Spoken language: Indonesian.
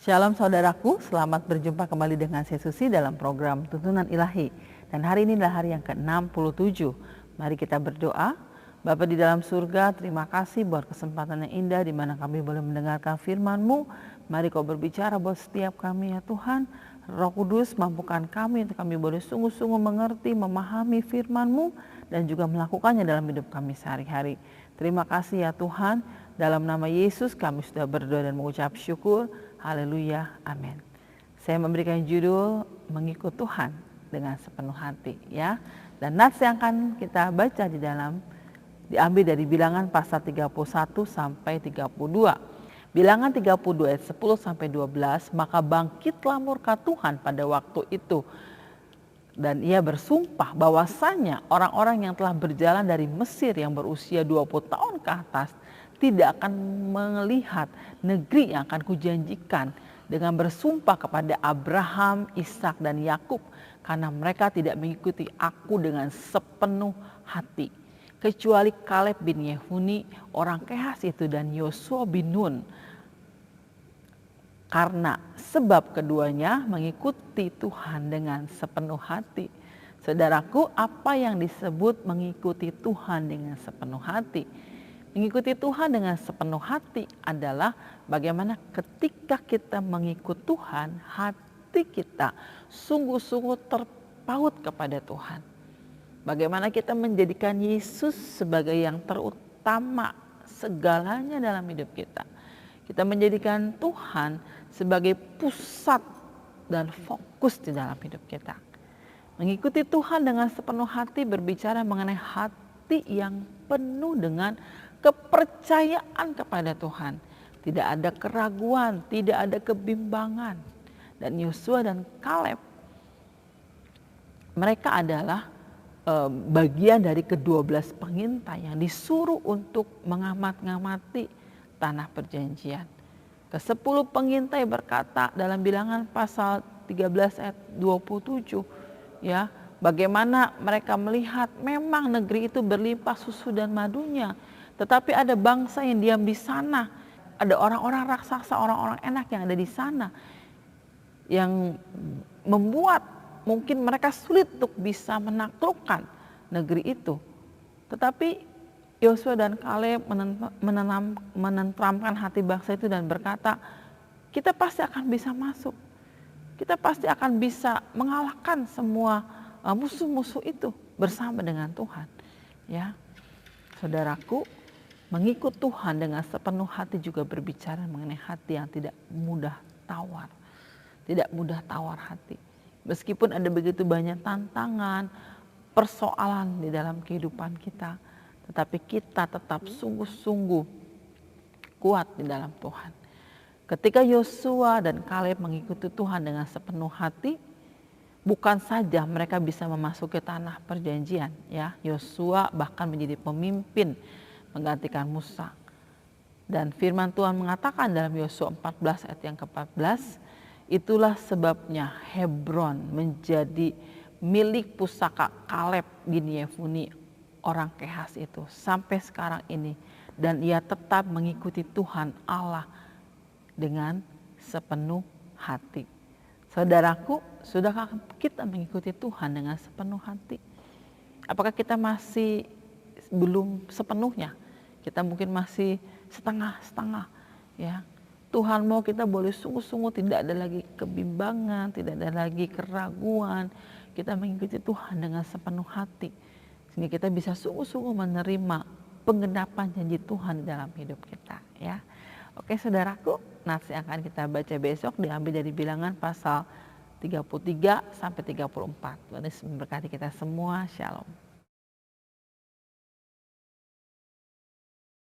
Shalom saudaraku, selamat berjumpa kembali dengan saya Susi dalam program Tuntunan Ilahi. Dan hari ini adalah hari yang ke-67. Mari kita berdoa. Bapa di dalam surga, terima kasih buat kesempatan yang indah di mana kami boleh mendengarkan firman-Mu. Mari Kau berbicara buat setiap kami ya Tuhan. Roh Kudus mampukan kami untuk kami boleh sungguh-sungguh mengerti, memahami firman-Mu dan juga melakukannya dalam hidup kami sehari-hari. Terima kasih ya Tuhan. Dalam nama Yesus kami sudah berdoa dan mengucap syukur. Haleluya, amin. Saya memberikan judul mengikut Tuhan dengan sepenuh hati ya. Dan nats yang akan kita baca diambil dari Bilangan pasal 31 sampai 32. Bilangan 32 ayat 10 sampai 12, maka bangkitlah murka Tuhan pada waktu itu. Dan ia bersumpah bahwasanya orang-orang yang telah berjalan dari Mesir yang berusia 20 tahun ke atas tidak akan melihat negeri yang akan kujanjikan, dengan bersumpah kepada Abraham, Ishak dan Yakub, karena mereka tidak mengikuti aku dengan sepenuh hati, kecuali Kaleb bin Yefune orang Kehas itu dan Yosua bin Nun, karena sebab keduanya mengikuti Tuhan dengan sepenuh hati. Saudaraku, apa yang disebut mengikuti Tuhan dengan sepenuh hati? Mengikuti Tuhan dengan sepenuh hati adalah bagaimana ketika kita mengikut Tuhan, hati kita sungguh-sungguh terpaut kepada Tuhan. Bagaimana kita menjadikan Yesus sebagai yang terutama segalanya dalam hidup kita. Kita menjadikan Tuhan sebagai pusat dan fokus di dalam hidup kita. Mengikuti Tuhan dengan sepenuh hati berbicara mengenai hati yang penuh dengan kepercayaan kepada Tuhan. Tidak ada keraguan, tidak ada kebimbangan. Dan Yosua dan Kaleb, mereka adalah bagian dari ke-12 pengintai yang disuruh untuk mengamat-ngamati tanah perjanjian. Ke-10 pengintai berkata dalam Bilangan pasal 13 ayat 27, ya, bagaimana mereka melihat memang negeri itu berlimpah susu dan madunya. Tetapi ada bangsa yang diam di sana, ada orang-orang raksasa, orang-orang enak yang ada di sana, yang membuat mungkin mereka sulit untuk bisa menaklukkan negeri itu. Tetapi Yosua dan Kaleb menenteramkan hati bangsa itu dan berkata, kita pasti akan bisa masuk, kita pasti akan bisa mengalahkan semua musuh-musuh itu bersama dengan Tuhan. Ya, saudaraku, mengikut Tuhan dengan sepenuh hati juga berbicara mengenai hati yang tidak mudah tawar. Tidak mudah tawar hati. Meskipun ada begitu banyak tantangan, persoalan di dalam kehidupan kita, tetapi kita tetap sungguh-sungguh kuat di dalam Tuhan. Ketika Yosua dan Kaleb mengikuti Tuhan dengan sepenuh hati, bukan saja mereka bisa memasuki tanah perjanjian, ya. Yosua bahkan menjadi pemimpin menggantikan Musa. Dan firman Tuhan mengatakan dalam Yosua 14 ayat yang ke-14, itulah sebabnya Hebron menjadi milik pusaka Kaleb bin Yefune orang Kehas itu sampai sekarang ini, dan ia tetap mengikuti Tuhan Allah dengan sepenuh hati. Saudaraku, sudahkah kita mengikuti Tuhan dengan sepenuh hati? Apakah kita masih belum sepenuhnya? Kita mungkin masih setengah-setengah, ya. Tuhan mau kita boleh sungguh-sungguh tidak ada lagi kebimbangan, tidak ada lagi keraguan. Kita mengikuti Tuhan dengan sepenuh hati, sehingga kita bisa sungguh-sungguh menerima penggenapan janji Tuhan dalam hidup kita, ya. Oke saudaraku, nats yang akan kita baca besok diambil dari Bilangan pasal 33 sampai 34. Tuhan Yesus memberkati kita semua. Shalom.